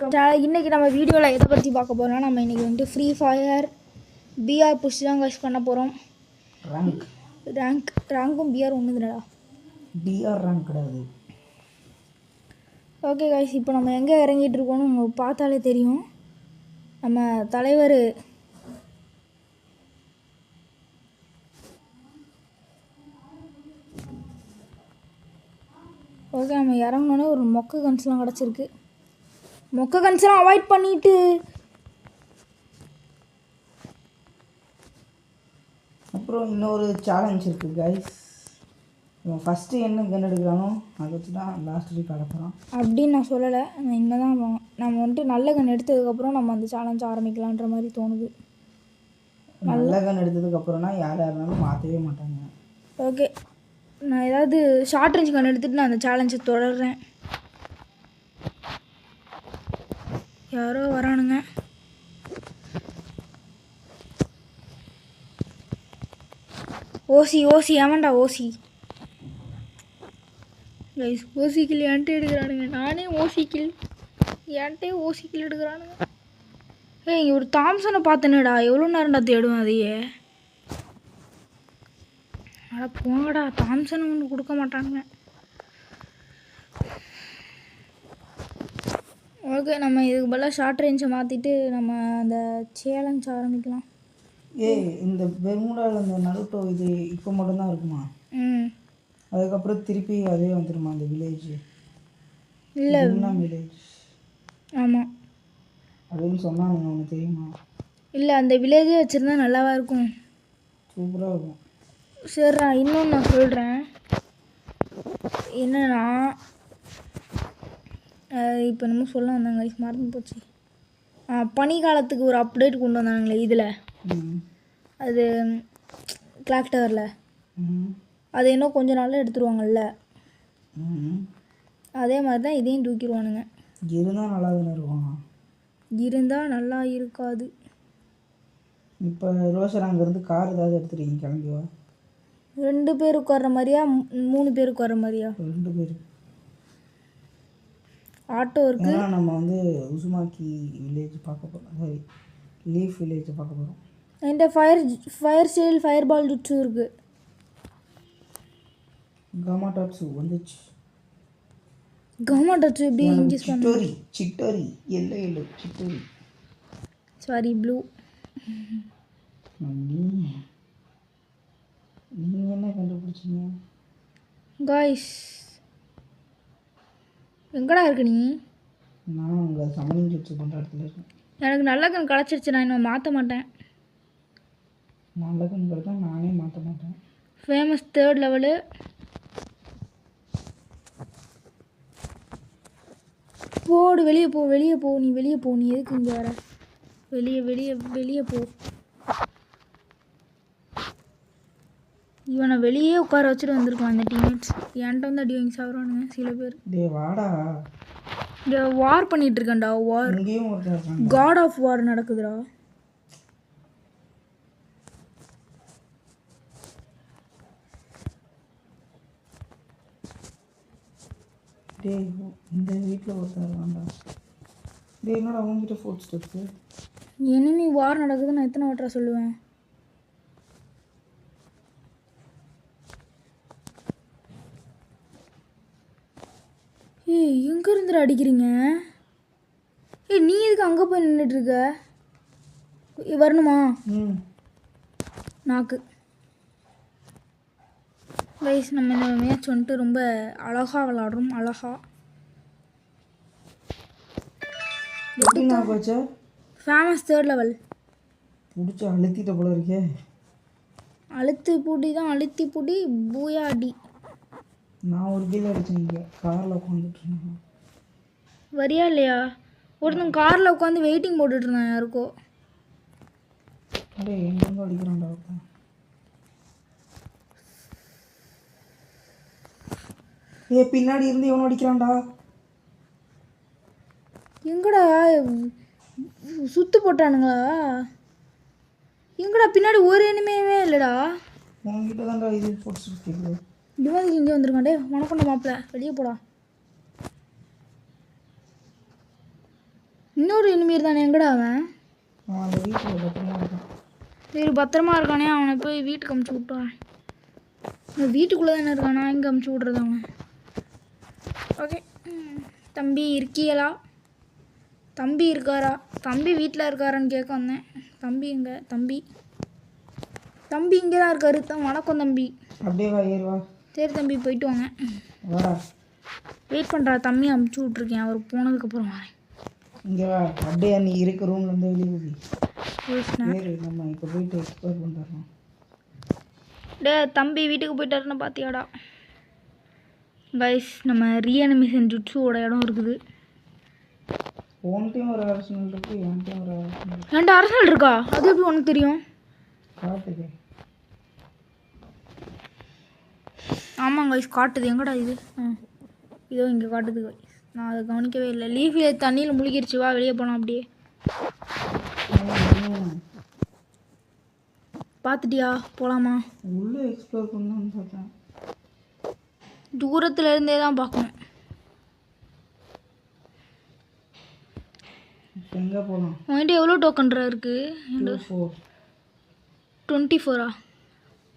இன்றைக்கி நம்ம வீடியோவில் எதை பற்றி பார்க்க போகிறோம்னா நம்ம இன்றைக்கி வந்துட்டு ஃப்ரீ ஃபயர் பிஆர் புஷ் தான் கைஸ் பண்ண போகிறோம். ரேங்க்கும் பிஆர் ஒன்று இல்லைடா, பிஆர் ரேங்க் கிடையாது. ஓகே கைஸ், இப்போ நம்ம எங்கே இறங்கிட்டு இருக்கோம்னு உங்களுக்கு பார்த்தாலே தெரியும். நம்ம தலைவர் ஓகே, நம்ம இறங்கினோன்னே ஒரு மொக்க கன்ஸ்லாம் கிடச்சிருக்கு. மொக்க கன்ஸ்லாம் அவாய்ட் பண்ணிட்டு அப்புறம் இன்னொரு சேலஞ்ச் இருக்குது கைஸ். ஃபஸ்ட்டு என்ன கன் எடுக்கிறானோ அதை வச்சு தான் லாஸ்ட் வீக் அடப்புறோம் அப்படின்னு நான் சொல்லலை. இனிமேல் தான் நம்ம வந்துட்டு நல்ல கன் எடுத்ததுக்கப்புறம் நம்ம அந்த சேலஞ்ச் ஆரம்பிக்கலான்ற மாதிரி தோணுது. நல்ல கன் எடுத்ததுக்கப்புறம்னா யார் யாருனாலும் மாற்றவே மாட்டாங்க. ஓகே, நான் ஏதாவது ஷார்ட் ரேஞ்ச் கன் எடுத்துகிட்டு நான் அந்த சேலஞ்சை தொடர்றேன். யாரோ வரானுங்க. ஓசி ஆமாண்டா ஓசி கைஸ். ஓசி கில் என்கிட்ட எடுக்கிறானுங்க. நானே ஓசி கில் எடுக்கிறானுங்க. இங்கே ஒரு தாம்சனை பார்த்தேனேடா, எவ்வளோ நேரம்டா தேடுவேன் அதையே. அட போங்கடா, தாம்சன் ஒன்று கொடுக்க மாட்டாங்க. ஓகே, நம்ம இதுக்கு பதிலாக ஷார்ட் ரேஞ்சை மாற்றிட்டு நம்ம அந்த சேலஞ்ச் ஆரம்பிக்கலாம். இந்த பெர்முடாவில் இந்த நருட்டோ இது இப்போ மட்டும்தான் இருக்குமா? அதுக்கப்புறம் திருப்பி அதே வந்துடுமா அந்த வில்லேஜ்? இல்லை வில்லேஜ். ஆமாம் அப்படின்னு சொன்னானுங்க, உனக்கு தெரியுமா? இல்லை, அந்த வில்லேஜே வச்சுருந்தா நல்லாவா இருக்கும், சூப்பராக இருக்கும். சரிடா, இன்னொன்று நான் சொல்கிறேன். என்னன்னா இப்போ என்னமோ சொல்ல வந்தாங்க, மறந்து போச்சு. பனிக்காலத்துக்கு ஒரு அப்டேட் கொண்டு வந்தாங்களே இதில், அது கிளாக் டவரில். அது இன்னும் கொஞ்ச நாளில் எடுத்துருவாங்கல்ல, அதே மாதிரி தான் இதையும் தூக்கிடுவானுங்க. இருந்தால் நல்லா தானே இருக்கும். இருந்தால் நல்லா இருக்காது. இப்போ ரோஷர் அங்கேருந்து கார் ஏதாவது எடுத்துருக்கீங்க, கிளம்பிவா? 2 பேர் உட்கார்ற மாதிரியா 3 பேர் உட்கார்ற மாதிரியா? 2 பேர். ஆட்டோ இருக்கு. நம்ம வந்து உசுமாக்கி வில்லேஜ் பார்க்க போகிறோம், சாரி லீஃப் வில்லேஜ் பார்க்க போகிறோம். என்கிட்ட fire style fire ball jutsu இருக்குது. காமா டாட்ஸு வந்துச்சு. காமா டாட்ஸு எப்படி இன்க்ரீஸ் பண்ண? சிட்டோரி எல்லோ சிட்டோரி, சாரி ப்ளூ. நீங்கள் என்ன கண்டுபிடிச்சிங்க காய்ஸ்? எங்கடா இருக்கு நீ? நான் அங்கே சமனிங் ஜூட்ஸு பண்ணுற இடத்துல இருக்கேன். எனக்கு நல்ல கண் கிடச்சிருச்சு, நான் இன்னும் மாற்ற மாட்டேன். நல்ல கண் கிடச்சா நானே மாற்ற மாட்டேன். Famous 3rd level. போடு, வெளியே போ நீ வெளியே போ. நீ எதுக்கு இங்கே வர? வெளியே போ. இவனை வெளியே உட்கார வச்சுட்டு வந்திருக்கான் இந்த டீம்மேட்ஸ். என்கிட்ட வந்து அடி வாங்கி சாப்பிட்றானுங்க சில பேர். வாடா, இங்கே வார் பண்ணிட்டு இருக்கேன்டா. வார், காட் ஆஃப் வார் நடக்குதுடா. இந்த வீட்டில் ஒருத்தர் வேண்டாம். என்னோட அவங்ககிட்ட ஃபுட் ஸ்டெப்ஸு. எனிமி வார் நடக்குது, நான் எத்தனை வாட்டரா சொல்லுவேன்? எங்கே இருந்துட அடிக்கிறீங்க? நீ எதுக்கு அங்கே போய் நின்றுட்டுருக்க? வரணுமா? நாக்கு கைஸ், நம்ம இந்த மேட்ச் வந்துட்டு ரொம்ப அழகாக விளாடுறோம். ஃபேமஸ் 3rd லெவல் பிடிச்சி அழுத்திட்ட போல இருக்கே. அழுத்தி பூட்டி பூயா அடி. நான் ஒரு கீழே அடிச்சேன், காரில் உட்காந்துட்டு வரியா இல்லையா? ஒருத்தன் காரில் உட்காந்து வெயிட்டிங் போட்டுட்டு இருந்தான் யாருக்கோ. எங்கேருந்து அடிக்கிறான்டா? பின்னாடி இருந்து எவனும் அடிக்கிறான்டா. எங்கடா சுத்து போட்டானுங்களா? எங்கடா பின்னாடி ஒரு இனிமேவே இல்லைடா. உங்ககிட்ட தான்டா இது போட்டு டிவான் இங்கே வந்துருக்காண்டே. வணக்கம்டா மாப்பிள்ள, வெளியே போடா. இன்னொரு இனிமீர் தானே, எங்கடா அவன்? அவன் அந்த வீட்டில் பத்திரமா இருக்கான். சரி பத்திரமா இருக்கானே, அவனை போய் வீட்டுக்கு அமுச்சு விட்டான். வீட்டுக்குள்ளே தானே இருக்கானா, எங்கே அமுச்சு விட்றது அவன்? ஓகே. தம்பி இருக்கியலா? தம்பி இருக்காரா? தம்பி வீட்டில் இருக்காரான்னு கேட்க வந்தேன். தம்பி எங்கே? தம்பி தம்பி இங்கே தான் இருக்காரு. வணக்கம் தம்பி. அப்படியே வா, ஏறு வா. சரி தம்பி, போயிட்டு வாங்க. வா. வெயிட் பண்ணுறா, தம்பி அமுச்சு விட்ருக்கேன். அவர் போனதுக்கப்புறம் வரேன். இங்கே வா, அப்படியே நீ இருக்க ரூம்லேருந்து வெளியே யோசினேன். ஏறு, நம்ம இப்போ போயிட்டு எக்ஸ்ப்ளோர் பண்ணுறோம். டே தம்பி வீட்டுக்கு போயிட்டாருன்னு பார்த்தியாடா? கைஸ், நம்ம ரீஅனிமேஷன் ஜுட்ஸுவோட இடம் இருக்குது. உன்கிட்டையும் ஒரு அரசனல் இருக்குது, என்கிட்டையும் ஒரு அரசனல் இருக்குது. என்கிட்ட அரசல் இருக்கா? அது எப்படி உனக்கு தெரியும்? காட்டுது. ஆமாம் கைஸ், காட்டுது. எங்கடா இது? இதோ இங்கே காட்டுது கைஸ். நான் அதை கவனிக்கவே இல்லை. லீஃபில் தண்ணியில் முழுகிருச்சு. வா வெளியே போகலாம். அப்படியே பார்த்துட்டியா? போகலாமா? உள்ளே எக்ஸ்ப்ளோர் பண்ணலான்னு பார்த்தேன். தூரத்துல இருந்தே தான் பார்க்கணும். எங்கே போகலாம்? உன்கிட்ட எவ்வளோ டோக்கன்ரா இருக்குது? 24ஆ?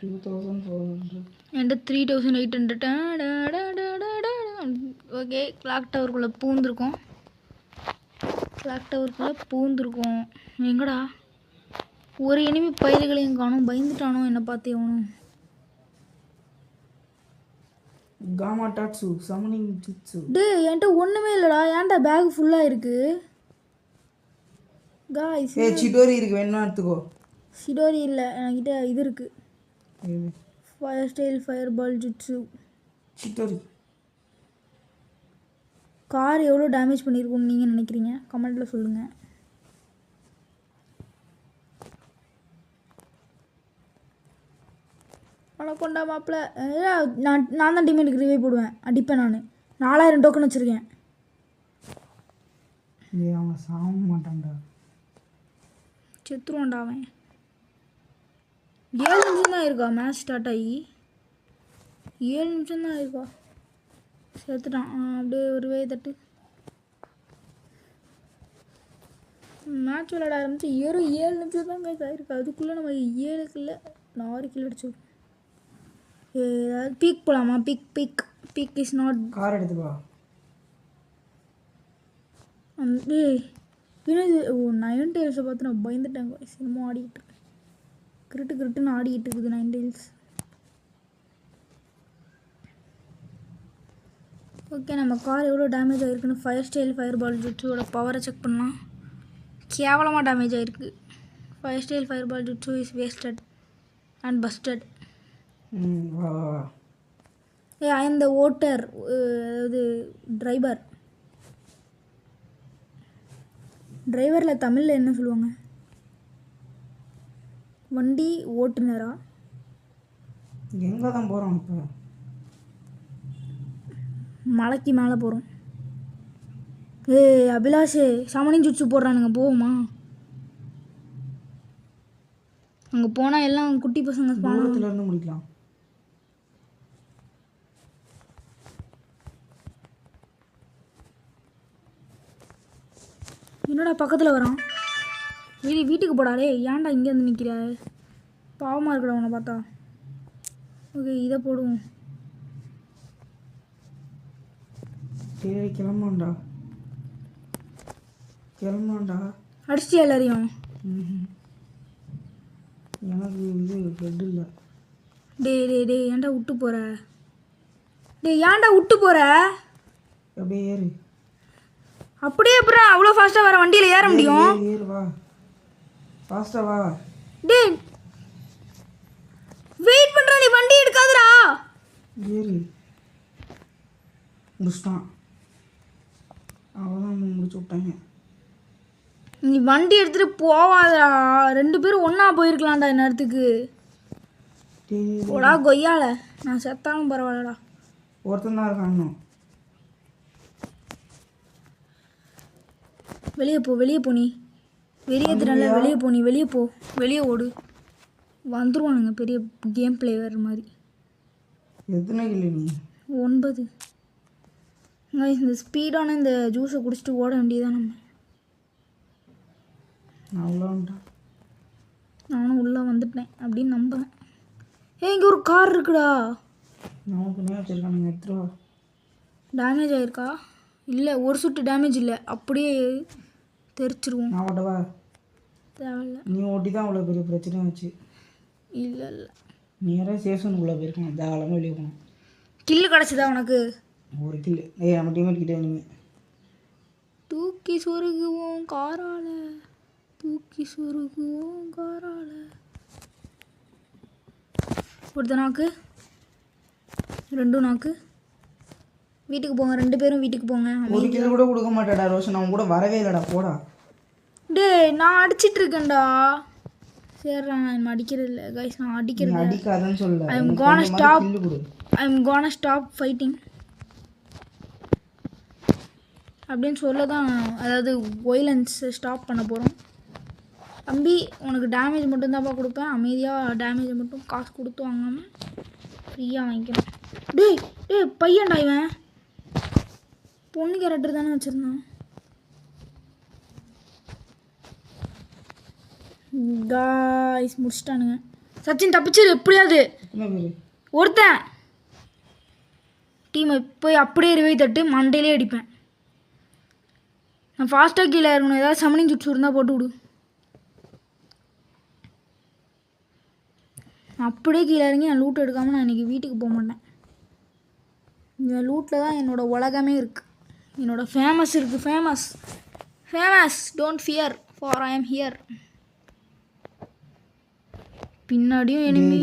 2400. என்கிட்ட 3800. ஓகே, கிளாக் டவருக்குள்ளே பூந்துருக்கோம். எங்கடா ஒரு எனிமி பயிர்களையும் காணும். பயந்துட்டானோ என்னை பார்த்து எவனும். Gamma டாட்சு சமனிங் jutsu. டே என்கிட்ட ஒன்றுமே இல்லைடா. ஏன்டா பேக் ஃபுல்லாக இருக்குது? காய்ஸ், சிடோரி இருக்கு, வேணும்னா எடுத்துக்கோ. சிடோரி இல்லை, என்கிட்ட இது இருக்குது. இது fire style fire ball jutsu. Chidori. Car எவ்வளோ டேமேஜ் பண்ணியிருக்குன்னு நீங்கள் நினைக்கிறீங்க? கமெண்ட்டில் சொல்லுங்கள். கொண்டா மாப்பிள்ள. நான் தான் டீமேட்டுக்கு ரிவே போடுவேன். அடிப்பேன். நான் 4000 டோக்கன் வச்சுருக்கேன். அவன் சாக மாட்டான்டா. செத்துருவான்டா அவன். 7 நிமிஷம் தான் இருக்கா மேட்ச் ஸ்டார்ட் ஆகி? 7 நிமிஷம் தான் இருக்கா? செத்துட்டான். அப்படியே ஒரு வே தட்டு. மேட்ச் விளையாட ஆரம்பிச்சு 7 நிமிஷம் தான் கைஸ் ஆயிருக்கு. அதுக்குள்ளே நம்ம 7 கில்ல 6 கிலோ அடிச்சோம். ஏதாவது பீக் போகலாமா? Peak is not. கார் எடுத்துக்கோ. வந்து என்னது? 9 டைல்ஸை பார்த்து நான் பயந்துட்டேன். சினிமா ஆடிக்கிட்டு இருக்கேன். கிரிட்டுன்னு ஆடிக்கிட்டு இருக்குது 9 டைல்ஸ். ஓகே, நம்ம கார் எவ்வளோ டேமேஜ் ஆகிருக்குன்னு ஃபயர் ஸ்டைல் ஃபயர் பால் ஜுட்ஸுவோட பவரை செக் பண்ணலாம். கேவலமாக டேமேஜ் ஆகிருக்கு. Fire style fire ball jutsu is wasted and busted. வா வா வா. இந்த ஓட்டர், அதாவது டிரைவரில் தமிழில் என்ன சொல்லுவாங்க? வண்டி ஓட்டுநரா? எங்கே தான் போகிறோம் இப்போ? மலைக்கு மேலே போகிறோம். அபிலாஷ், சமணி ஜுட்ஸு போடுறானுங்க. போவோமா? அங்கே போனால் எல்லாம் குட்டி பசங்க தூரத்துல இருந்து முடிக்கலாம். என்னடா பக்கத்தில் வரான்? வீட்டுக்கு போடாடே. ஏன்டா இங்கே வந்து நிற்கிற? பாவமாக இருக்கடா உன்னை பார்த்தா. ஓகே, இதை போடுவோம். சரி, கிளம்பாண்டா. அடிச்சிட்டியா எல்லாரையும்? எனக்கு இது பெட் இல்லை. டே ஏன்டா விட்டு போகிற? அப்படியே ஏறு. அப்படியே அப்புறம் அவ்வளோ ஃபாஸ்ட்டாக வர வண்டியில் ஏற முடியும்? ஏறு வா, ஃபாஸ்ட்டாக வா. டே வெயிட் பண்ணுறா, நீ வண்டி எடுக்காதடா. ஏறு. முடிச்சிட்டான். அவ்வளோதான், முடிச்சு விட்டாங்க. நீ வண்டி எடுத்துகிட்டு போவாதடா. 2 பேரும் ஒன்றா போயிருக்கலாம்டா இந்நேரத்துக்கு. போடா கொய்யால. நான் செத்தாலும் பரவாயில்லடா. ஒருத்தன் தான் இருக்கான் இன்னும். வெளியே போ நீ. வெளியேற்றுனால வெளியே போ. வெளியே ஓடு. வந்துருவானுங்க பெரிய கேம் பிளேயர் மாதிரி. எத்தனை கிலோ நீ? 9. இந்த ஸ்பீடான இந்த ஜூஸை குடிச்சிட்டு ஓட வேண்டியதான் நம்ம. நான் உள்ள வந்துட்டேன். நானும் உள்ளே வந்துட்டேன் அப்படின்னு நம்புகிறேன். இங்கே ஒரு கார் இருக்குடா. நமக்கு என்ன வச்சுருக்கானுங்க, எடுத்துருவா. டேமேஜ் ஆகிருக்கா? இல்லை, ஒரு சுட்டு டேமேஜ் இல்லை, அப்படியே தெரிச்சிருவோம். நான் ஓட்டவா? தேவையில்ல. நீ ஓட்டி தான் அவ்வளோ பெரிய பிரச்சனை வச்சு. இல்லை இல்லை, நீ யாராவது சேஃப்ஸோனுக்குள்ளே போயிருக்கணும், தாராளமாக வெளியே போகணும். கில்லு கிடச்சிதா உனக்கு? ஒரு கில்லு. நம்ம டீமேட் கிட்டே இனிமேல் தூக்கி சொருகுவோம் காரால, தூக்கி சொருகுவோம் காரால. ஒருத்த நாக்கு, 2 நாக்கு. வீட்டுக்கு போங்க, 2 பேரும் வீட்டுக்கு போங்க. ஒரு கிலோ கூட கொடுக்க மாட்டேடா ரோஷன், அவன் கூட வரவே இல்லைடா, போடா. டேய் நான் அடிச்சிட்டு இருக்கேன்டா. சரிடா, நான் அடிக்கிறது இல்லை கைஸ், நான் அடிக்கிறது. அடிக்காதன்னு சொல்ல. I am gonna stop fighting அப்படின்னு சொல்ல தான், அதாவது வயலன்ஸ் ஸ்டாப் பண்ண போகிறோம். தம்பி உனக்கு டேமேஜ் மட்டும்தான்ப்பா கொடுப்பேன், அமைதியாக டேமேஜை மட்டும் காசு கொடுத்து வாங்காமல் ஃப்ரீயாக வாங்கிக்கணும். டேய் டேய் பையன்டா இவன், பொண்ணு கேரக்டர் தானே வச்சுருந்தான். காய்ஸ் முடிச்சிட்டானுங்க. சச்சின் தப்பிச்சிரு எப்படியாவது. ஒருத்தன் டீமை போய் அப்படியே ரிவை தட்டு மண்டையிலே அடிப்பேன். நான் ஃபாஸ்ட்டாக கீழே இருக்கணும், ஏதாவது சமனிங் சுட்ஸ் இருந்தால் போட்டு விடு. அப்படியே கீழே இறங்கி நான் லூட் எடுக்காமல் நான் இன்றைக்கி வீட்டுக்கு போக மாட்டேன். இந்த லூட்டில் தான் என்னோடய உலகமே இருக்குது, என்னோடய ஃபேமஸ் இருக்குது. Famous don't fear for I am here. பின்னாடியும் எனிமி.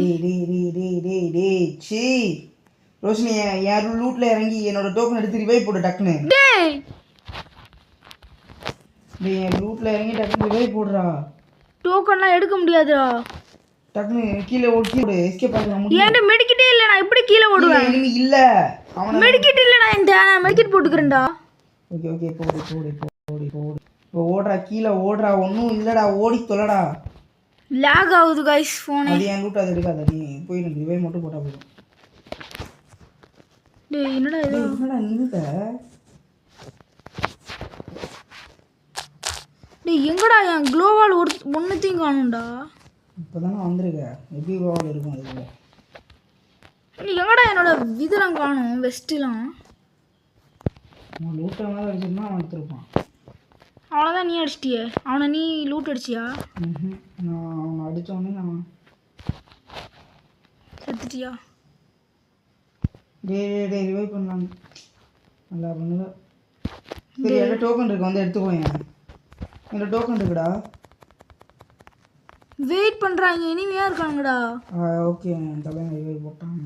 ரோஷினி யாரும் லூட்டில் இறங்கி என்னோட டோக்கன் எடுத்து ரிவைவ் போடு டக்குன்னு. டேய் என் லூட்டில் இறங்கி டக்குன்னு ரிவைவ் போடுறா. டோக்கன்லாம் எடுக்க முடியாதுடா, டக்குன்னு கீழே ஓடி எஸ்கேப் ஆக முடியும். ஏன்டா மெடிக்கிட்டே இல்லை, நான் எப்படி கீழே ஓடுவேன்? எனிமி இல்ல, அவன மெடிக்கிட் இல்லை, நான் இந்த மெடிக்கிட் போட்டுக்கிறேன்டா. ஓகே போடு. இப்போ ஓடுறா, கீழே ஓடுறா, ஒன்றும் இல்லைடா, ஓடி தொலைடா. லேக் ஆகுது கைஸ் ஃபோன். அது என் லூட், அது எடுக்காத, நீ போய் எனக்கு ரிவைவ் மட்டும் போட்டா போதும். டேய் என்னடா இது? என்னடா நின்னுட்ட? டேய் எங்கடா என் க்ளோவால் ஒன்றுத்தையும் காணும்டா. இப்போ தானே வந்திருக்க, எப்படி க்ளோவால் இருக்கும் அதுக்குள்ள? எங்கடா என்னோட இதெல்லாம் காணும், வெஸ்ட்டுலாம். அவன் லூட்டை மாதிரி அடிச்சிருந்தா அவன் எடுத்துருப்பான். அவ்வளோதான், நீ அடிச்சிட்டியே அவனை, நீ லூட் அடிச்சியா? நான் அவனை அடித்தோடனே நான் செத்துட்டியா? டே ரிவைவ் பண்ணலாம், நல்லா பண்ணுங்க. சரி என்கிட்ட டோக்கன் இருக்கு, வந்து எடுத்துக்கோங்க. என்கிட்ட டோக்கன் இருக்குடா. வெயிட் பண்ணுறாங்க, இனிமையாக இருக்காங்கடா. ஓகே தலைவன் ரிவைவ் போட்டான்.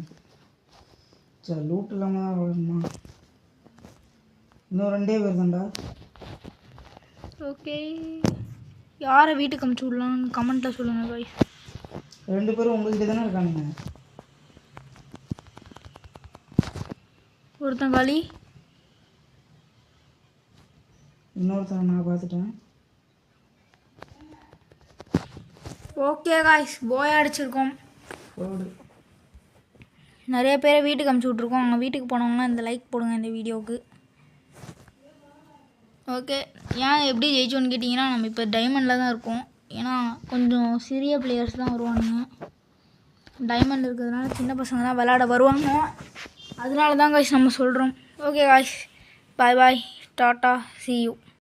சரி லூட் இல்லாமல் தான் வரணுமா? இன்னும் 2 பேர் தான்டா. ஓகே, யாரை வீட்டுக்கு அமுச்சு விடலான்னு கமெண்ட்டில் சொல்லுங்கள் பாய். 2 பேரும் உங்ககிட்ட தானே இருக்கானுங்க. ஒருத்தன் காலி, இன்னொருத்தன் நான் பார்த்துட்டேன். ஓகே காய்ஸ், போய் அடிச்சிருக்கோம். போடு. நிறைய பேரை வீட்டுக்கு அமுச்சு விட்ருக்கோம். அவங்க வீட்டுக்கு போனவங்கன்னா இந்த லைக் போடுங்க இந்த வீடியோவுக்கு. ஓகே, ஏன் எப்படி ஜெயிச்சோன்னு கேட்டிங்கன்னா, நம்ம இப்போ டைமண்டில் தான் இருக்கோம். ஏன்னா கொஞ்சம் சிறிய பிளேயர்ஸ் தான் வருவானுங்க. டைமண்ட் இருக்கிறதுனால சின்ன பசங்க தான் விளையாட வருவாங்க. அதனால தான் காய்ஸ் நம்ம சொல்கிறோம். Okay guys, bye tata, see you.